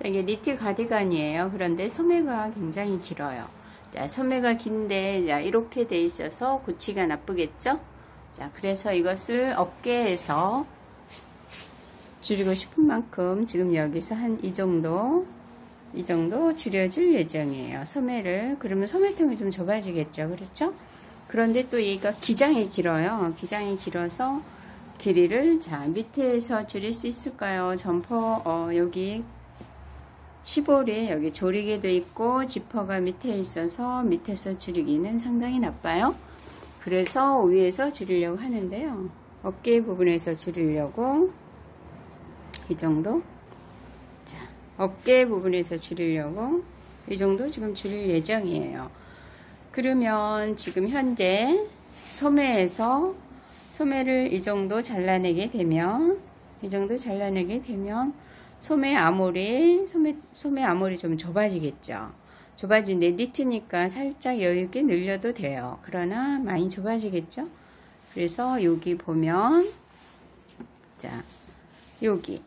자, 이게 니트 가디건이에요. 그런데 소매가 굉장히 길어요. 자, 소매가 긴데, 자, 이렇게 돼 있어서 구치가 나쁘겠죠? 자, 그래서 이것을 어깨에서 줄이고 싶은 만큼 지금 여기서 한 이 정도 줄여줄 예정이에요. 소매를. 그러면 소매통이 좀 좁아지겠죠. 그렇죠? 그런데 또 얘가 기장이 길어요. 기장이 길어서 길이를, 자, 밑에서 줄일 수 있을까요? 점퍼, 여기 시볼이 여기 조리개도 있고 지퍼가 밑에 있어서 밑에서 줄이기는 상당히 나빠요. 그래서 위에서 줄이려고 하는데요. 어깨 부분에서 줄이려고 이 정도. 자, 어깨 부분에서 줄이려고 이 정도 지금 줄일 예정이에요. 그러면 지금 현재 소매에서 소매를 이 정도 잘라내게 되면 소매 아몰이 좀 좁아지겠죠. 좁아지는데 니트니까 살짝 여유있게 늘려도 돼요. 그러나 많이 좁아지겠죠. 그래서 여기 보면, 자, 여기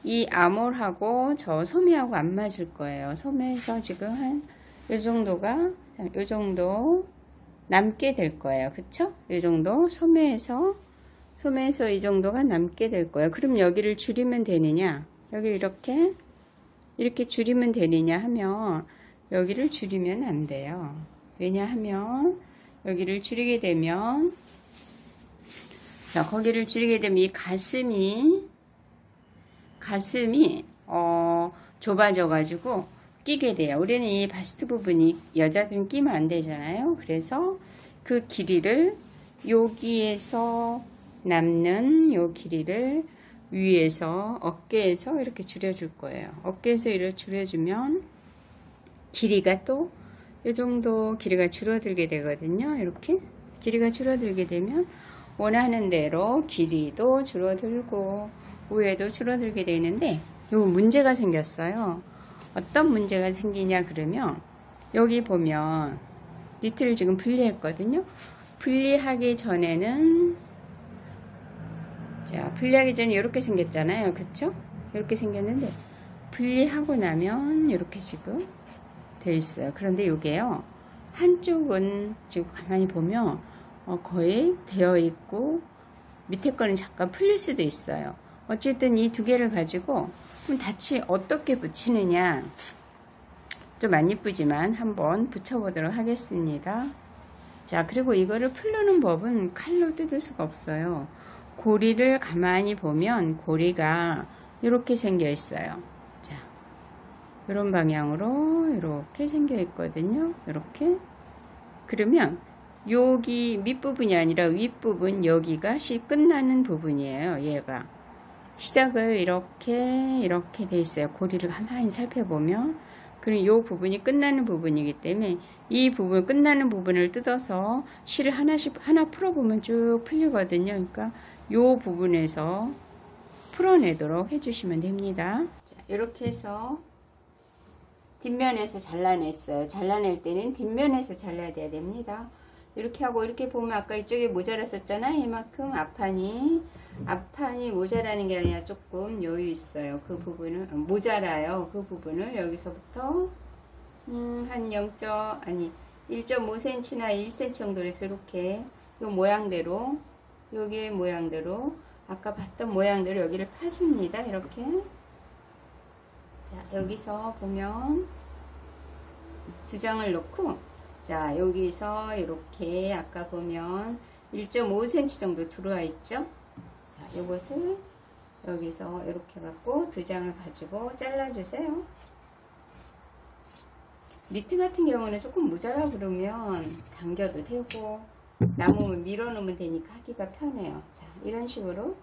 이 아몰하고 저 소매하고 안 맞을 거예요. 소매에서 지금 한 요 정도 남게 될 거예요. 그쵸? 요 정도 소매에서 이 정도가 남게 될 거예요. 그럼 여기를 줄이면 되느냐? 여기 이렇게 줄이면 되느냐 하면 여기를 줄이면 안 돼요. 왜냐하면 여기를 줄이게 되면, 자, 거기를 줄이게 되면 이 가슴이 좁아져 가지고 끼게 돼요. 우리는 이 바스트 부분이 여자들은 끼면 안 되잖아요. 그래서 그 길이를 여기에서 남는 요 길이를 위에서 어깨에서 이렇게 줄여줄 거예요. 어깨에서 이렇게 줄여주면 길이가 또 이 정도 길이가 줄어들게 되거든요. 이렇게 길이가 줄어들게 되면 원하는 대로 길이도 줄어들고 위에도 줄어들게 되는데 요 문제가 생겼어요. 어떤 문제가 생기냐 그러면 여기 보면 니트를 지금 분리했거든요. 분리하기 전에는, 자, 분리하기 전에 이렇게 생겼잖아요. 그쵸? 이렇게 생겼는데 분리하고 나면 이렇게 지금 되어 있어요. 그런데 이게요, 한쪽은 지금 가만히 보면 거의 되어 있고 밑에 거는 잠깐 풀릴 수도 있어요. 어쨌든 이 두 개를 가지고 그럼 같이 어떻게 붙이느냐, 좀 안 이쁘지만 한번 붙여보도록 하겠습니다. 자, 그리고 이거를 풀르는 법은 칼로 뜯을 수가 없어요. 고리를 가만히 보면 고리가 이렇게 생겨 있어요. 자, 이런 방향으로 이렇게 생겨 있거든요. 이렇게. 그러면 여기 밑부분이 아니라 윗부분, 여기가 끝나는 부분이에요. 얘가 시작을 이렇게 돼 있어요. 고리를 가만히 살펴보면. 그리고 이 부분이 끝나는 부분이기 때문에 이 부분, 끝나는 부분을 뜯어서 실을 하나 풀어보면 쭉 풀리거든요. 그러니까 이 부분에서 풀어내도록 해주시면 됩니다. 자, 이렇게 해서 뒷면에서 잘라냈어요. 잘라낼 때는 뒷면에서 잘라야 됩니다. 이렇게 하고 이렇게 보면 아까 이쪽에 모자랐었잖아요. 이만큼 앞판이 모자라는 게 아니라 조금 여유 있어요. 그 부분을 모자라요. 그 부분을 여기서부터 한 1.5cm나 1cm 정도로 해서 이렇게 요 모양대로, 여기의 모양대로, 아까 봤던 모양대로 여기를 파줍니다. 이렇게. 자, 여기서 보면 두 장을 놓고, 자, 여기서 이렇게 아까 보면 1.5cm 정도 들어와 있죠. 자, 이것을 여기서 이렇게 갖고 두 장을 가지고 잘라주세요. 니트 같은 경우는 조금 모자라 그러면 당겨도 되고 남으면 밀어놓으면 되니까 하기가 편해요. 자, 이런 식으로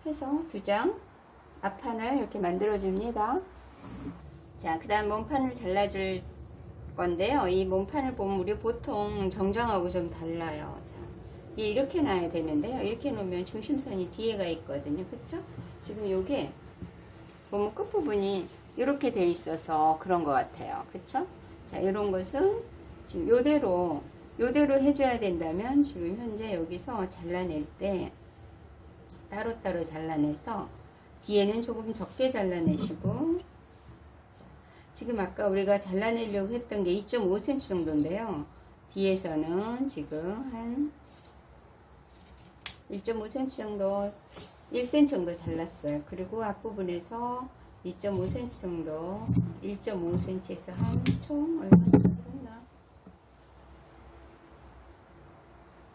해서 두 장 앞판을 이렇게 만들어 줍니다. 자, 그 다음 몸판을 잘라줄 건데요. 이 몸판을 보면 우리 보통 정정하고 좀 달라요. 자, 이렇게 놔야 되는데요. 이렇게 놓으면 중심선이 뒤에가 있거든요. 그쵸? 지금 요게 보면 끝부분이 이렇게 돼 있어서 그런 것 같아요. 그쵸? 자, 이런 것은 지금 요대로 해줘야 된다면 지금 현재 여기서 잘라낼 때 따로따로 잘라내서 뒤에는 조금 적게 잘라내시고, 지금 아까 우리가 잘라내려고 했던 게 2.5cm 정도인데요. 뒤에서는 지금 한 1.5cm 정도, 1cm 정도 잘랐어요. 그리고 앞부분에서 2.5cm 정도, 1.5cm에서 한 총 얼마 줄어들었나?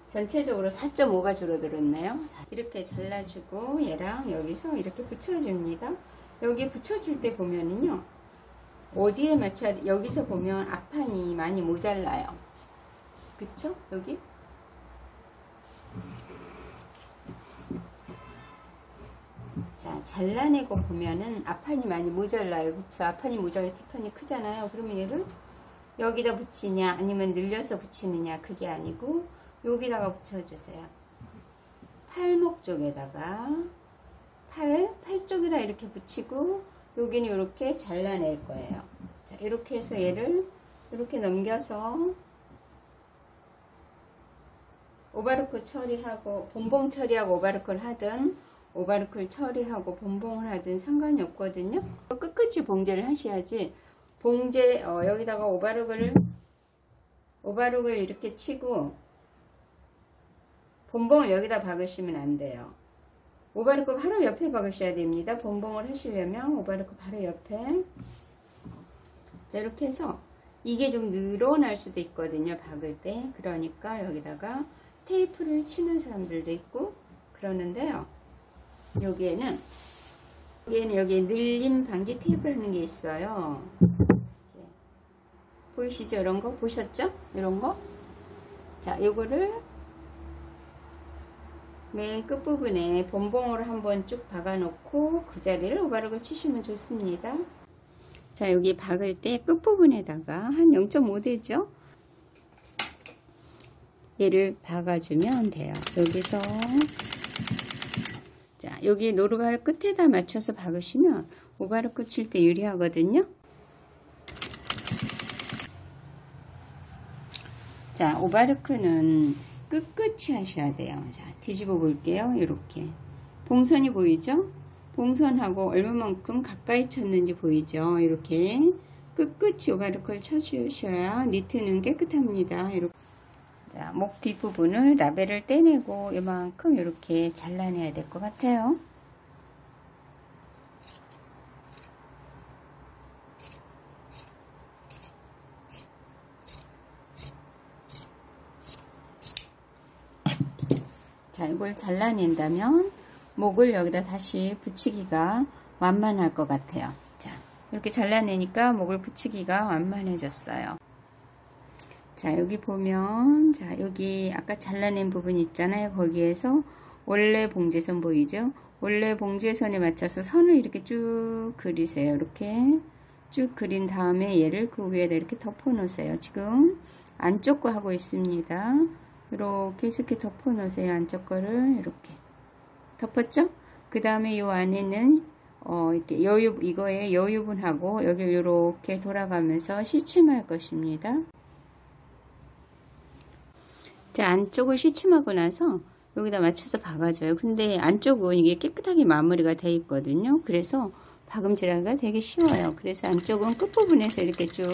전체적으로 4.5가 줄어들었네요. 이렇게 잘라주고 얘랑 여기서 이렇게 붙여줍니다. 여기 붙여줄 때 보면은요, 어디에 맞춰야 돼? 여기서 보면 앞판이 많이 모자라요. 그쵸? 여기? 자, 잘라내고 보면은 앞판이 많이 모자라요. 그쵸? 앞판이 모자라 뒷판이 크잖아요. 그러면 얘를 여기다 붙이냐 아니면 늘려서 붙이느냐, 그게 아니고 여기다가 붙여주세요. 팔목 쪽에다가 팔 쪽에다 이렇게 붙이고 여기는 이렇게 잘라낼 거예요. 자, 이렇게 해서 얘를 이렇게 넘겨서 오바르크 처리하고 본봉 처리하고 오바르크를 하든 오바르크를 처리하고 본봉을 하든 상관이 없거든요. 끝끝이 봉제를 하셔야지. 봉제 여기다가 오바르크를 이렇게 치고 본봉을 여기다 박으시면 안 돼요. 오바르크 바로 옆에 박으셔야 됩니다. 본봉을 하시려면 오바르크 바로 옆에. 자, 이렇게 해서 이게 좀 늘어날 수도 있거든요, 박을 때. 그러니까 여기다가 테이프를 치는 사람들도 있고 그러는데요. 여기에 늘림 방지 테이프를 하는 게 있어요. 보이시죠? 이런 거 보셨죠? 이런 거. 자, 요거를 맨 끝부분에 본봉으로 한번 쭉 박아 놓고 그 자리를 오바르크를 치시면 좋습니다. 자, 여기 박을 때 끝부분에다가 한 0.5 되죠? 얘를 박아주면 돼요. 여기서 자, 여기 노루발 끝에다 맞춰서 박으시면 오바르크 칠 때 유리하거든요. 자, 오바르크는 끝끝이 하셔야 돼요. 자, 뒤집어 볼게요. 이렇게 봉선이 보이죠? 봉선하고 얼마만큼 가까이 쳤는지 보이죠? 이렇게 끝끝이 오바르크를 쳐주셔야 니트는 깨끗합니다. 이렇게. 자, 목 뒷부분을 라벨을 떼내고 이만큼 이렇게 잘라내야 될 것 같아요. 자, 이걸 잘라낸다면 목을 여기다 다시 붙이기가 완만할 것 같아요. 자, 이렇게 잘라내니까 목을 붙이기가 완만해졌어요. 자, 여기 보면, 자, 여기 아까 잘라낸 부분 있잖아요. 거기에서 원래 봉제선 보이죠? 원래 봉제선에 맞춰서 선을 이렇게 쭉 그리세요. 이렇게 쭉 그린 다음에 얘를 그 위에다 이렇게 덮어 놓으세요. 지금 안쪽 거 하고 있습니다. 이렇게 이렇게 덮어 놓으세요. 안쪽 거를 이렇게 덮었죠? 그 다음에 이 안에는 이렇게 이거에 여유분하고 여기를 이렇게 돌아가면서 시침할 것입니다. 자, 안쪽을 시침하고 나서 여기다 맞춰서 박아줘요. 근데 안쪽은 이게 깨끗하게 마무리가 돼 있거든요. 그래서 박음질하기가 되게 쉬워요. 그래서 안쪽은 끝부분에서 이렇게 쭉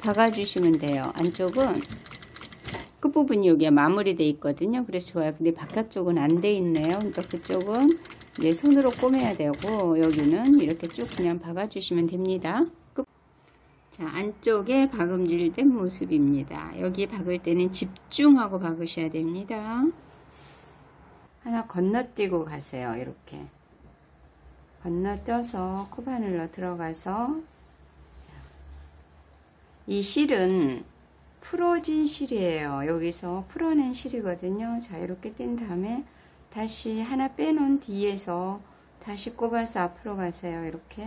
박아주시면 돼요. 안쪽은 끝부분이 여기에 마무리되어 있거든요. 그래서 좋아요. 근데 바깥쪽은 안 돼 있네요. 그러니까 그쪽은 이제 손으로 꼬매야 되고 여기는 이렇게 쭉 그냥 박아주시면 됩니다. 자, 안쪽에 박음질된 모습입니다. 여기 박을 때는 집중하고 박으셔야 됩니다. 하나 건너뛰고 가세요. 이렇게 건너뛰어서 코바늘로 들어가서 이 실은 풀어진 실이에요. 여기서 풀어낸 실이거든요. 자, 이렇게 뗀 다음에 다시 하나 빼놓은 뒤에서 다시 꼽아서 앞으로 가세요. 이렇게.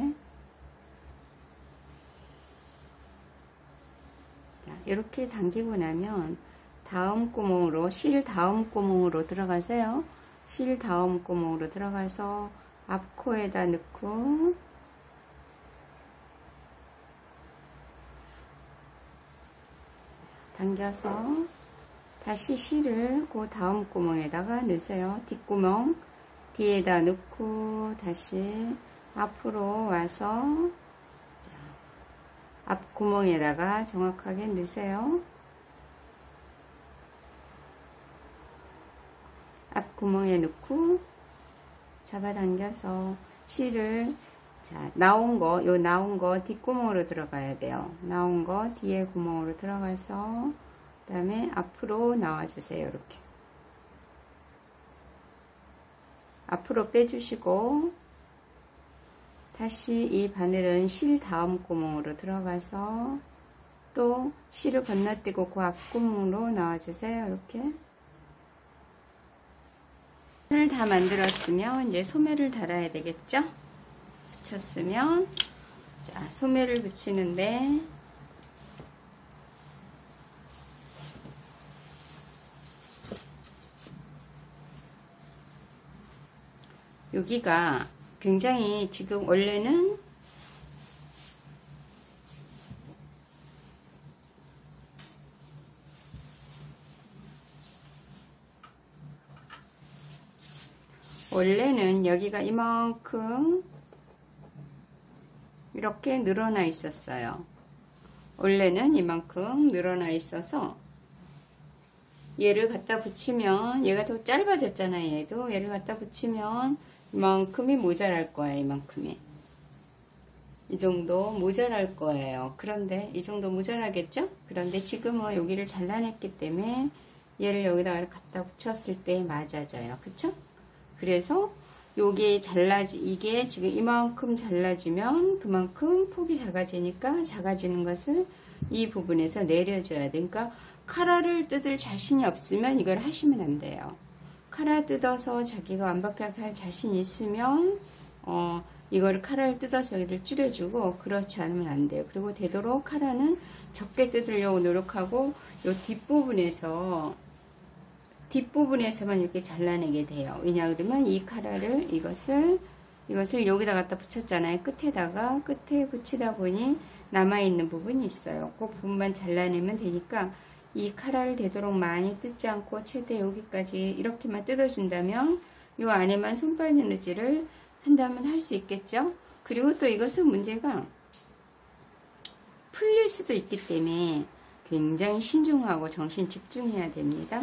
자, 이렇게 당기고 나면 다음 구멍으로, 실 다음 구멍으로 들어가세요. 실 다음 구멍으로 들어가서 앞코에다 넣고 당겨서 다시 실을 그 다음 구멍에다가 넣으세요. 뒷구멍 뒤에다 넣고 다시 앞으로 와서 앞구멍에다가 정확하게 넣으세요. 앞구멍에 넣고 잡아당겨서 실을, 자, 나온 거 뒷구멍으로 들어가야 돼요. 나온 거 뒤에 구멍으로 들어가서 그 다음에 앞으로 나와주세요. 이렇게 앞으로 빼주시고 다시 이 바늘은 실 다음 구멍으로 들어가서 또 실을 건너뛰고 그 앞구멍으로 나와주세요. 이렇게 을 다 만들었으면 이제 소매를 달아야 되겠죠? 붙였으면, 자, 소매를 붙이는데 여기가 굉장히 지금 원래는 여기가 이만큼 이렇게 늘어나 있었어요. 원래는 이만큼 늘어나 있어서 얘를 갖다 붙이면 얘가 더 짧아졌잖아요. 얘를 갖다 붙이면 이만큼이 모자랄 거예요. 이만큼이 이 정도 모자랄 거예요. 그런데 이 정도 모자라겠죠? 그런데 지금은 여기를 잘라냈기 때문에 얘를 여기다가 갖다 붙였을 때 맞아져요. 그쵸? 그래서 이게 지금 이만큼 잘라지면 그만큼 폭이 작아지니까 작아지는 것을 이 부분에서 내려줘야 돼. 그러니까 카라를 뜯을 자신이 없으면 이걸 하시면 안 돼요. 카라 뜯어서 자기가 완벽하게 할 자신이 있으면 이걸 카라를 뜯어서 여기를 줄여주고, 그렇지 않으면 안 돼요. 그리고 되도록 카라는 적게 뜯으려고 노력하고 이 뒷부분에서만 이렇게 잘라내게 돼요. 왜냐 그러면 이 카라를 이것을 여기다 갖다 붙였잖아요. 끝에 붙이다 보니 남아있는 부분이 있어요. 그 부분만 잘라내면 되니까 이 카라를 되도록 많이 뜯지 않고 최대 여기까지 이렇게만 뜯어준다면 이 안에만 손 빠진 의지를 한다면 할 수 있겠죠. 그리고 또 이것은 문제가 풀릴 수도 있기 때문에 굉장히 신중하고 정신 집중해야 됩니다.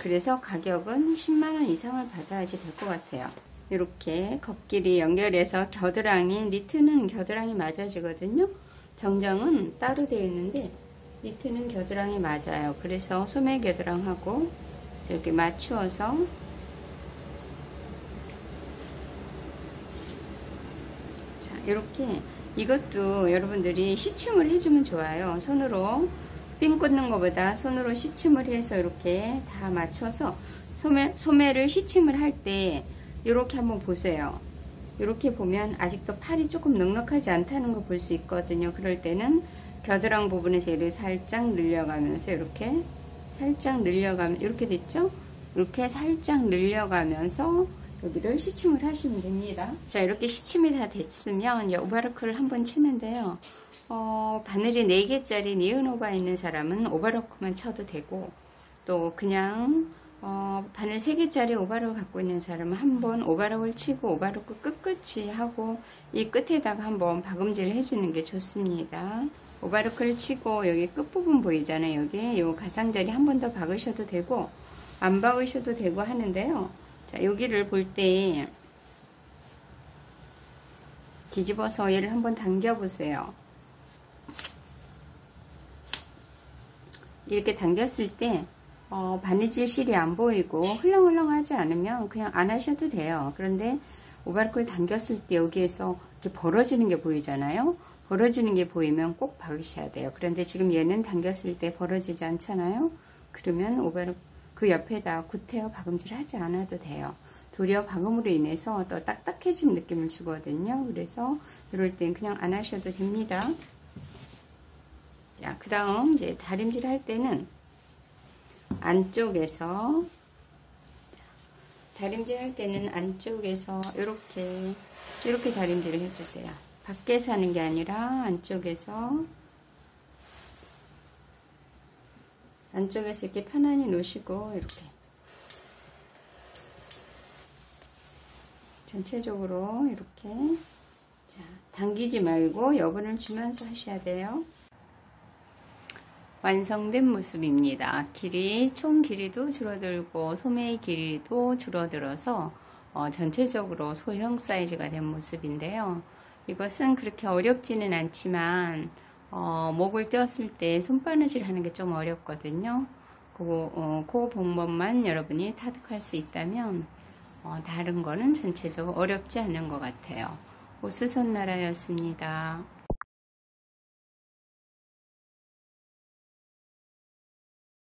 그래서 가격은 10만원 이상을 받아야지 될 것 같아요. 이렇게 겉길이 연결해서 니트는 겨드랑이 맞아지거든요. 정장은 따로 되어 있는데 니트는 겨드랑이 맞아요. 그래서 소매 겨드랑하고 이렇게 맞추어서 자, 이렇게 이것도 여러분들이 시침을 해주면 좋아요. 손으로 핀 꽂는 것보다 손으로 시침을 해서 이렇게 다 맞춰서 소매를 시침을 할 때 이렇게 한번 보세요. 이렇게 보면 아직도 팔이 조금 넉넉하지 않다는 걸 볼 수 있거든요. 그럴 때는 겨드랑 부분에서 얘를 살짝 늘려가면서 이렇게 살짝 늘려가면 이렇게 됐죠? 이렇게 살짝 늘려가면서 여기를 시침을 하시면 됩니다. 자, 이렇게 시침이 다 됐으면 오버로크를 한번 치는데요. 바늘이 4개짜리 니은오바 있는 사람은 오버로크만 쳐도 되고, 또 그냥 바늘 3개짜리 오버로크 갖고 있는 사람은 한번 오버로크를 치고 오버로크 끝끝이 하고 이 끝에다가 한번 박음질을 해주는 게 좋습니다. 오버로크를 치고 여기 끝부분 보이잖아요. 여기 요 가상자리 한 번 더 박으셔도 되고 안 박으셔도 되고 하는데요. 자, 여기를 볼 때 뒤집어서 얘를 한번 당겨 보세요. 이렇게 당겼을 때 바느질 실이 안 보이고 흘렁흘렁하지 않으면 그냥 안 하셔도 돼요. 그런데 오버로크를 당겼을 때 여기에서 이렇게 벌어지는 게 보이잖아요. 벌어지는 게 보이면 꼭 박으셔야 돼요. 그런데 지금 얘는 당겼을 때 벌어지지 않잖아요. 그러면 오버로크 그 옆에다 구태여 박음질 하지 않아도 돼요. 도리어 박음으로 인해서 더 딱딱해진 느낌을 주거든요. 그래서 이럴 땐 그냥 안 하셔도 됩니다. 자, 그 다음 이제 다림질 할 때는 안쪽에서 이렇게 다림질을 해주세요. 밖에서 하는 게 아니라 안쪽에서 이렇게 편안히 놓으시고 이렇게 전체적으로 이렇게 자, 당기지 말고 여분을 주면서 하셔야 돼요. 완성된 모습입니다. 총 길이도 줄어들고 소매의 길이도 줄어들어서 전체적으로 소형 사이즈가 된 모습인데요. 이것은 그렇게 어렵지는 않지만 목을 떼었을 때 손바느질 하는 게 좀 어렵거든요. 그 방법만 여러분이 타득할 수 있다면 다른 거는 전체적으로 어렵지 않은 것 같아요. 오스손나라였습니다.